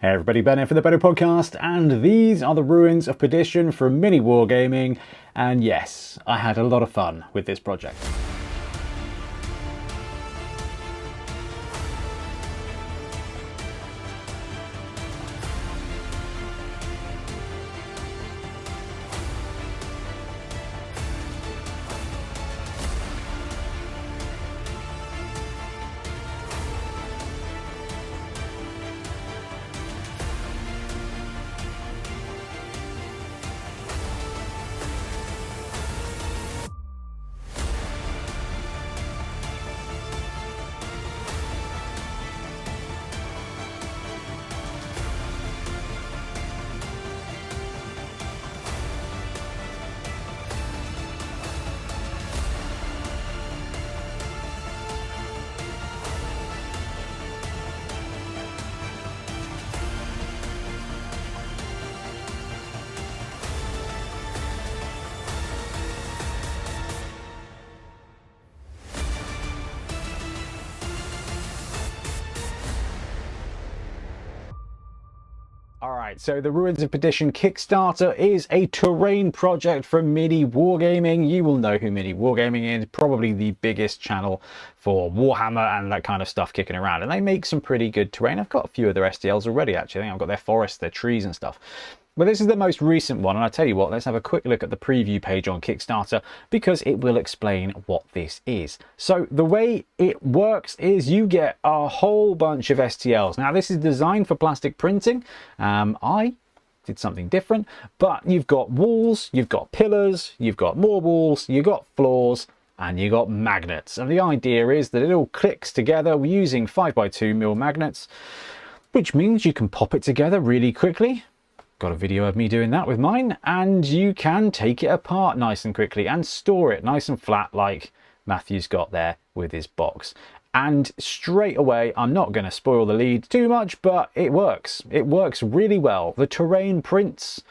Hey everybody, Ben here for the Better Podcast, and these are the ruins of Perdition from MiniWargaming, and yes, I had a lot of fun with this project. Alright, so the Ruins of Perdition Kickstarter is a terrain project from MiniWargaming. You will know who MiniWargaming is, probably the biggest channel for Warhammer and that kind of stuff kicking around. And they make some pretty good terrain. I've got a few of their STLs already, actually. I think I've got their forests, their trees and stuff. But this is the most recent one, and I tell you what, let's have a quick look at the preview page on Kickstarter because it will explain what this is. So the way it works is you get a whole bunch of STLs. Now this is designed for plastic printing. I did something different, but you've got walls, you've got pillars, you've got more walls, you've got floors, and you got magnets. And the idea is that it all clicks together using 5x2mm magnets, which means you can pop it together really quickly. Got a video of me doing that with mine, and you can take it apart nice and quickly and store it nice and flat like Matthew's got there with his box. And straight away, I'm not going to spoil the lead too much, but it works. It works really well. The terrain paints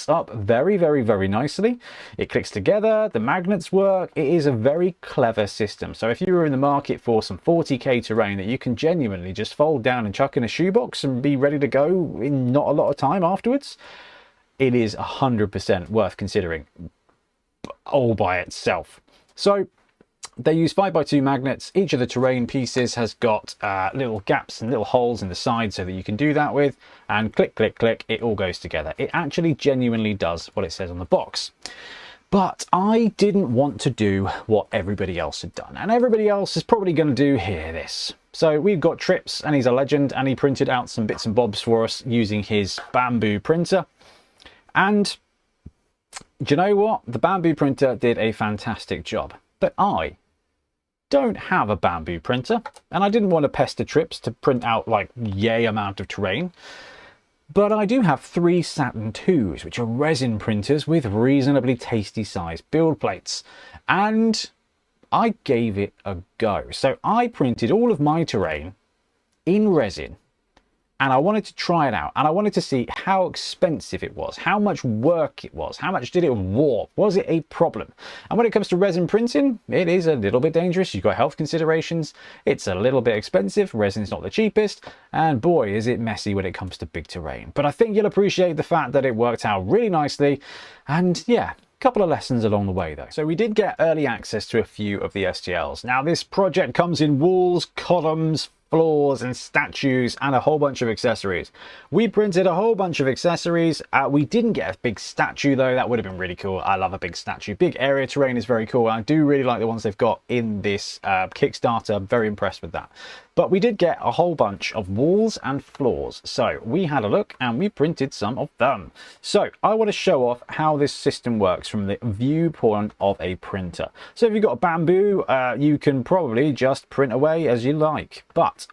up very, very, very nicely. It clicks together, the magnets work. It is a very clever system. So if you were in the market for some 40k terrain that you can genuinely just fold down and chuck in a shoebox and be ready to go in not a lot of time afterwards, it is 100% worth considering all by itself. So they use 5x2 magnets. Each of the terrain pieces has got little gaps and little holes in the side so that you can do that with, and click, click, click, it all goes together. It actually genuinely does what it says on the box. But I didn't want to do what everybody else had done, and everybody else is probably going to do this. So we've got Trips, and he's a legend, and he printed out some bits and bobs for us using his bamboo printer. And do you know what? The bamboo printer did a fantastic job, but I don't have a bamboo printer, and I didn't want to pester Trips to print out like yay amount of terrain. But I do have 3 Saturn IIs, which are resin printers with reasonably tasty sized build plates, and I gave it a go. So I printed all of my terrain in resin, and I wanted to try it out, and I wanted to see how expensive it was, how much work it was, how much did it warp, was it a problem? And when it comes to resin printing, it is a little bit dangerous. You've got health considerations, it's a little bit expensive, resin's not the cheapest, and boy is it messy when it comes to big terrain. But I think you'll appreciate the fact that it worked out really nicely, and yeah, couple of lessons along the way though. So we did get early access to a few of the STLs. Now this project comes in walls, columns, floors and statues and a whole bunch of accessories. We printed a whole bunch of accessories. We didn't get a big statue though. That would have been really cool. I love a big statue. Big area terrain is very cool. I do really like the ones they've got in this Kickstarter. I'm very impressed with that. But we did get a whole bunch of walls and floors. So we had a look and we printed some of them. So I want to show off how this system works from the viewpoint of a printer. So if you've got bamboo, you can probably just print away as you like. But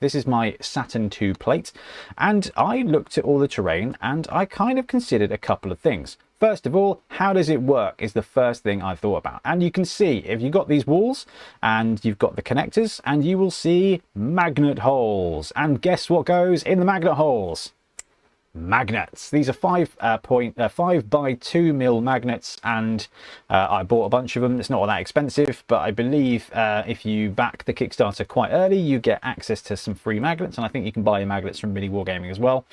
this is my Saturn II plate, and I looked at all the terrain and I kind of considered a couple of things. First of all, how does it work is the first thing I thought about. And you can see if you've got these walls and you've got the connectors, and you will see magnet holes. And guess what goes in the magnet holes? magnets. These are 5 by 2 mil magnets, and I bought a bunch of them. It's not all that expensive, but I believe if you back the Kickstarter quite early, you get access to some free magnets, and I think you can buy your magnets from MiniWargaming as well.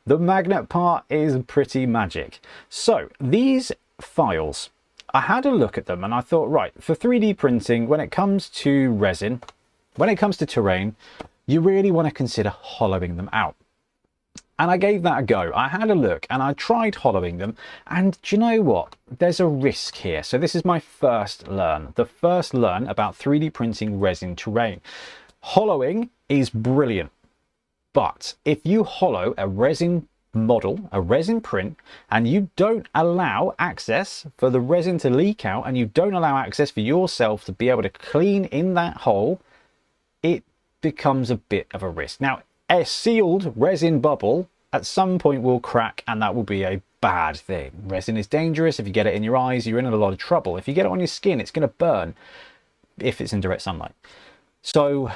The magnet part is pretty magic. So these files, I had a look at them and I thought, right, for 3D printing, when it comes to resin, when it comes to terrain, you really want to consider hollowing them out. And I gave that a go. I had a look and I tried hollowing them, and do you know what? There's a risk here. So this is my first learn. The first learn about 3D printing resin terrain. Hollowing is brilliant, but if you hollow a resin model, a resin print, and you don't allow access for the resin to leak out, and you don't allow access for yourself to be able to clean in that hole, it becomes a bit of a risk. Now, a sealed resin bubble at some point will crack, and that will be a bad thing. Resin is dangerous. If you get it in your eyes, you're in a lot of trouble. If you get it on your skin, it's going to burn if it's in direct sunlight. So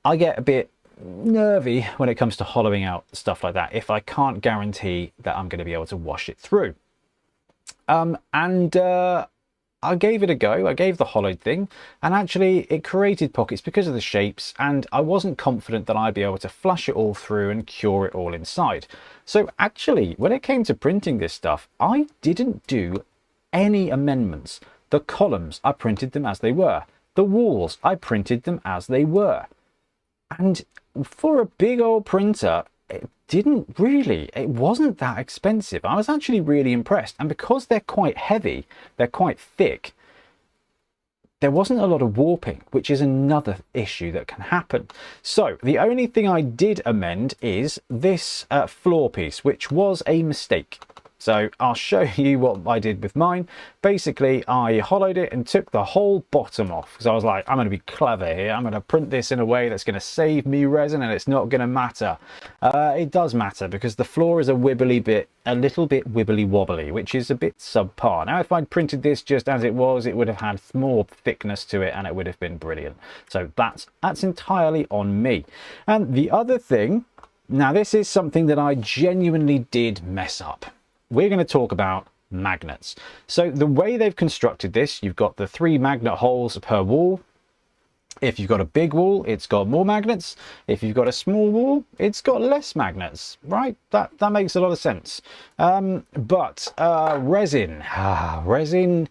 I get a bit nervy when it comes to hollowing out stuff like that if I can't guarantee that I'm going to be able to wash it through. I gave it a go. I gave the hollowed thing, and actually it created pockets because of the shapes, and I wasn't confident that I'd be able to flush it all through and cure it all inside. So actually, when it came to printing this stuff, I didn't do any amendments. The columns, I printed them as they were. The walls, I printed them as they were. And for a big old printer, it wasn't that expensive. I was actually really impressed, and because they're quite heavy, they're quite thick, there wasn't a lot of warping, which is another issue that can happen. So the only thing I did amend is this floor piece, which was a mistake. So I'll show you what I did with mine. Basically, I hollowed it and took the whole bottom off, because I was like, I'm going to be clever here. I'm going to print this in a way that's going to save me resin, and it's not going to matter. It does matter, because the floor is a little bit wibbly wobbly, which is a bit subpar. Now, if I'd printed this just as it was, it would have had more thickness to it, and it would have been brilliant. So that's entirely on me. And the other thing, now this is something that I genuinely did mess up. We're going to talk about magnets. So the way they've constructed this, you've got the 3 magnet holes per wall. If you've got a big wall, it's got more magnets. If you've got a small wall, it's got less magnets, right? That makes a lot of sense. Resin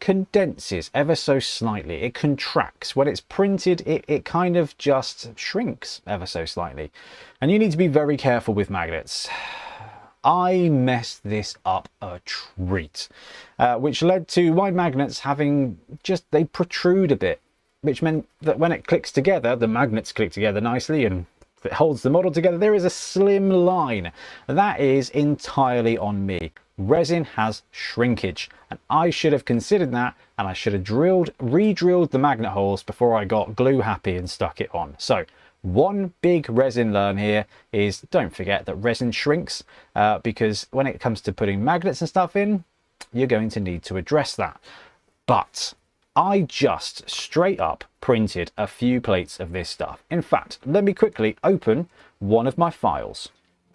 condenses ever so slightly. It contracts. When it's printed, it kind of just shrinks ever so slightly. And you need to be very careful with magnets. I messed this up a treat, which led to my magnets having they protrude a bit, which meant that when it clicks together, the magnets click together nicely and it holds the model together. There is a slim line. That is entirely on me. Resin has shrinkage, and I should have considered that, and I should have re-drilled the magnet holes before I got glue happy and stuck it on. So one big resin learn here is don't forget that resin shrinks, because when it comes to putting magnets and stuff in, you're going to need to address that. But I just straight up printed a few plates of this stuff. In fact, let me quickly open one of my files.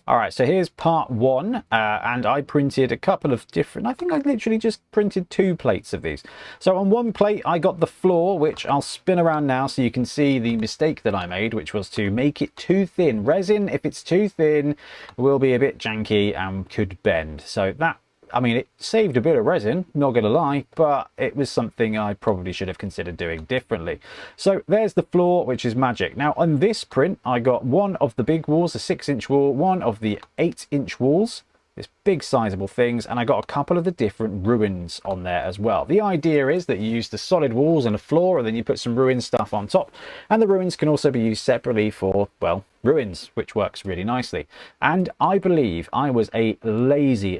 All right, so here's part 1, and I printed a couple of different, I think I literally just printed 2 plates of these. So on one plate, I got the floor, which I'll spin around now so you can see the mistake that I made, which was to make it too thin. Resin, if it's too thin, will be a bit janky and could bend. So that, I mean, it saved a bit of resin, not gonna lie, but it was something I probably should have considered doing differently. So there's the floor, which is magic. Now on this print, I got one of the big walls, a 6-inch wall, one of the 8-inch walls, this big sizable things, and I got a couple of the different ruins on there as well. The idea is that you use the solid walls and a floor, and then you put some ruin stuff on top, and the ruins can also be used separately for, well, ruins, which works really nicely. And I believe I was a lazy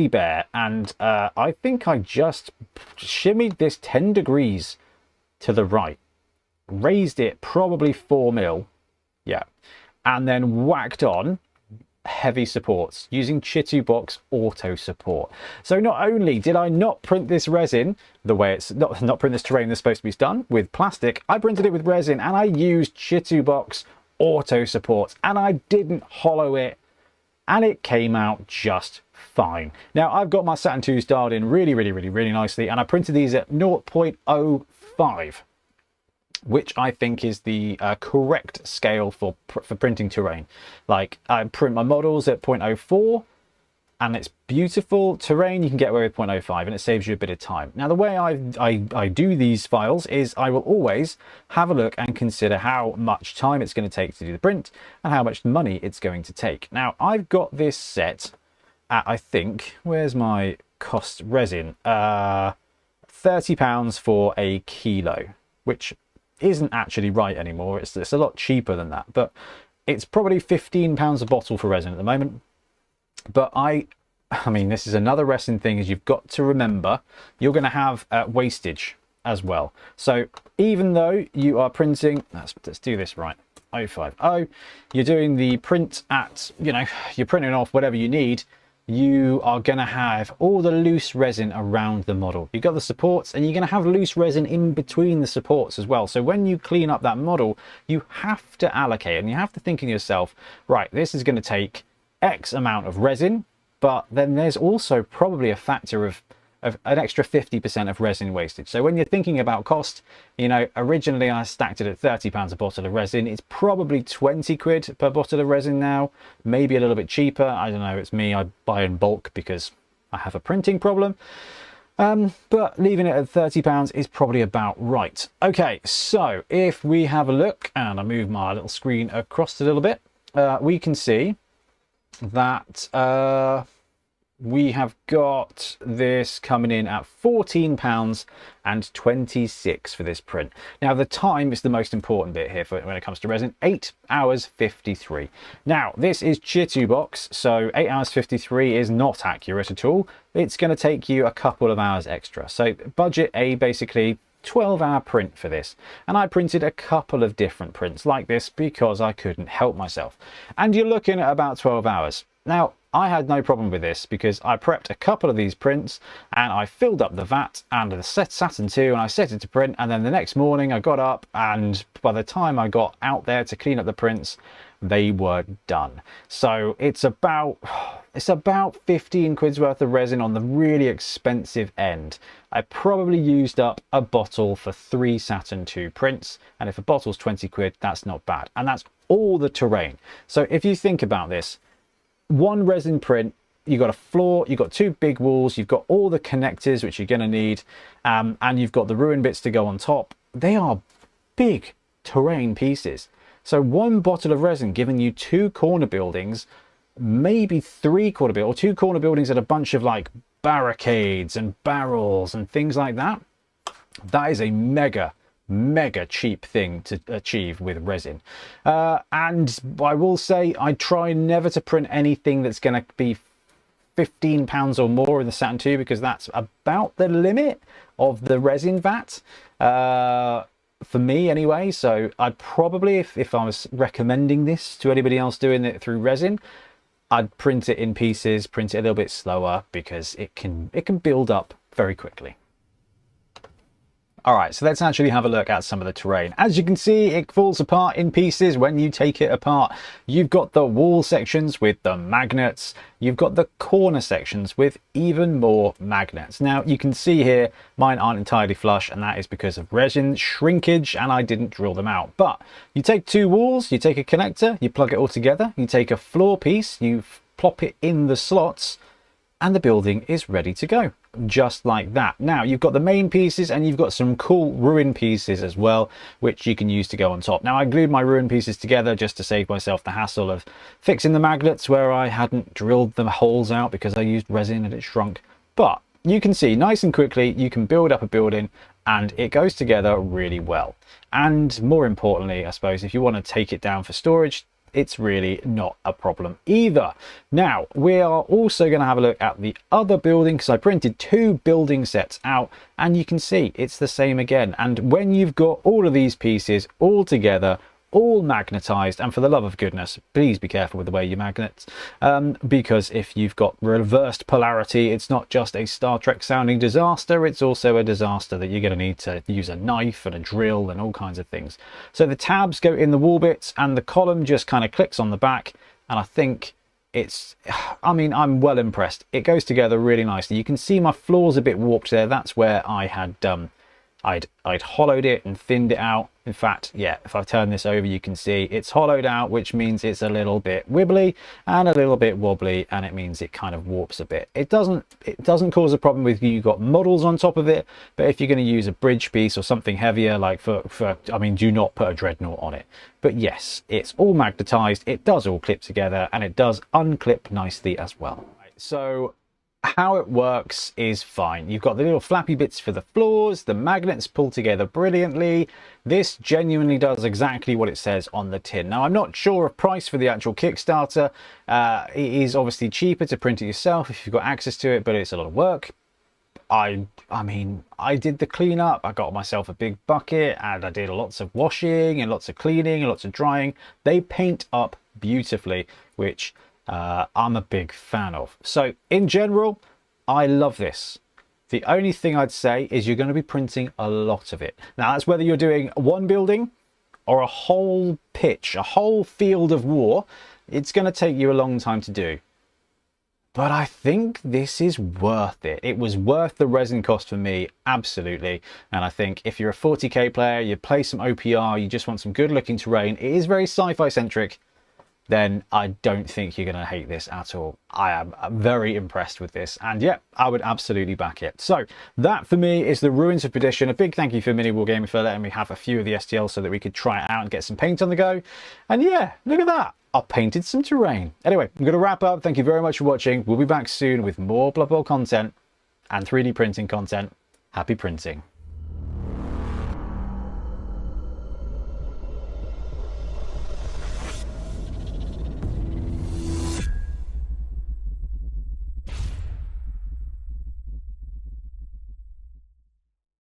bear, and I think I just shimmied this 10 degrees to the right, raised it probably 4 mil, yeah, and then whacked on heavy supports using Chitubox auto support. So not only did I not print this resin the way it's not print this terrain that's supposed to be done with plastic, I printed it with resin, and I used Chitubox auto support, and I didn't hollow it and it came out just fine. Now I've got my Saturn 2s dialed in really nicely, and I printed these at 0.05, which I think is the correct scale for printing terrain. Like, I print my models at 0.04, and it's beautiful. Terrain, you can get away with 0.05, and it saves you a bit of time. Now, the way I do these files is I will always have a look and consider how much time it's going to take to do the print and how much money it's going to take. Now, I've got this set at, I think, where's my cost resin? £30 for a kilo, which isn't actually right anymore. It's a lot cheaper than that, but it's probably £15 a bottle for resin at the moment. But I mean, this is another resin thing, is you've got to remember you're going to have wastage as well. So even though you are printing, let's do this right, 050, you're doing the print at, you know, you're printing off whatever you need, you are going to have all the loose resin around the model. You've got the supports, and you're going to have loose resin in between the supports as well. So when you clean up that model, you have to allocate, and you have to think in yourself, right, this is going to take X amount of resin, but then there's also probably a factor of an extra 50% of resin wastage. So when you're thinking about cost, you know, originally I stacked it at £30 a bottle of resin. It's probably 20 quid per bottle of resin now, maybe a little bit cheaper. I don't know, it's me, I buy in bulk because I have a printing problem. But leaving it at £30 is probably about right. Okay, so if we have a look, and I move my little screen across a little bit, we can see that we have got this coming in at £14.26 for this print. Now the time is the most important bit here when it comes to resin, 8 hours 53. Now this is tier 2 box, so 8 hours 53 is not accurate at all. It's going to take you a couple of hours extra. So budget a basically 12-hour print for this, and I printed a couple of different prints like this because I couldn't help myself, and you're looking at about 12 hours. Now I had no problem with this because I prepped a couple of these prints and I filled up the vat and the Saturn 2 and I set it to print, and then the next morning I got up, and by the time I got out there to clean up the prints, they were done. So it's about 15 quid's worth of resin on the really expensive end. I probably used up a bottle for 3 Saturn 2 prints, and if a bottle's 20 quid, that's not bad, and that's all the terrain. So if you think about this, one resin print, you've got a floor, you've got 2 big walls, you've got all the connectors which you're going to need, and you've got the ruin bits to go on top. They are big terrain pieces. So one bottle of resin giving you 2 corner buildings, maybe 3 corner buildings, or 2 corner buildings and a bunch of like barricades and barrels and things like that. That is a mega cheap thing to achieve with resin. And I will say I try never to print anything that's going to be £15 or more in the Saturn 2, because that's about the limit of the resin vat. For me anyway. So I'd probably, if I was recommending this to anybody else doing it through resin, I'd print it in pieces, print it a little bit slower, because it can build up very quickly. All right, so let's actually have a look at some of the terrain. As you can see, it falls apart in pieces when you take it apart. You've got the wall sections with the magnets. You've got the corner sections with even more magnets. Now, you can see here, mine aren't entirely flush, and that is because of resin shrinkage, and I didn't drill them out. But you take 2 walls, you take a connector, you plug it all together, you take a floor piece, you plop it in the slots, and the building is ready to go, just like that. Now you've got the main pieces, and you've got some cool ruin pieces as well, which you can use to go on top. Now I glued my ruin pieces together just to save myself the hassle of fixing the magnets where I hadn't drilled the holes out because I used resin and it shrunk. But you can see nice and quickly you can build up a building, and it goes together really well. And more importantly, I suppose, if you want to take it down for storage, it's really not a problem either. Now we are also going to have a look at the other building, because I printed 2 building sets out, and you can see it's the same again. And when you've got all of these pieces all together, all magnetized, and for the love of goodness, please be careful with the way you magnets, because if you've got reversed polarity, it's not just a Star Trek sounding disaster, it's also a disaster that you're going to need to use a knife and a drill and all kinds of things. So the tabs go in the wall bits, and the column just kind of clicks on the back, and I think it's, I mean, I'm well impressed. It goes together really nicely. You can see my floor's a bit warped there. That's where I had I'd hollowed it and thinned it out. In fact, yeah, if I turn this over, you can see it's hollowed out, which means it's a little bit wibbly and a little bit wobbly, and it means it kind of warps a bit. It doesn't cause a problem if you got models on top of it, but if you're going to use a bridge piece or something heavier, like for I mean, do not put a dreadnought on it. But yes, it's all magnetized, it does all clip together, and it does unclip nicely as well. So how it works is fine. You've got the little flappy bits for the floors, the magnets pull together brilliantly. This genuinely does exactly what it says on the tin. Now, I'm not sure of price for the actual Kickstarter. It is obviously cheaper to print it yourself if you've got access to it, but it's a lot of work. I mean, I did the cleanup. I got myself a big bucket and I did lots of washing and lots of cleaning and lots of drying. They paint up beautifully, which I'm a big fan of. So in general, I love this. The only thing I'd say is you're going to be printing a lot of it. Now, that's whether you're doing one building or a whole pitch, a whole field of war. It's going to take you a long time to do. But I think this is worth it. It was worth the resin cost for me, absolutely. And I think if you're a 40k player, you play some OPR, you just want some good looking terrain, it is very sci-fi centric, then I don't think you're going to hate this at all. I am very impressed with this, and yeah, I would absolutely back it. So that for me is the Ruins of Perdition. A big thank you for MiniWargaming for letting me have a few of the STLs so that we could try it out and get some paint on the go. And yeah, look at that, I painted some terrain. Anyway, I'm going to wrap up. Thank you very much for watching. We'll be back soon with more Blood Bowl content and 3D printing content. Happy printing.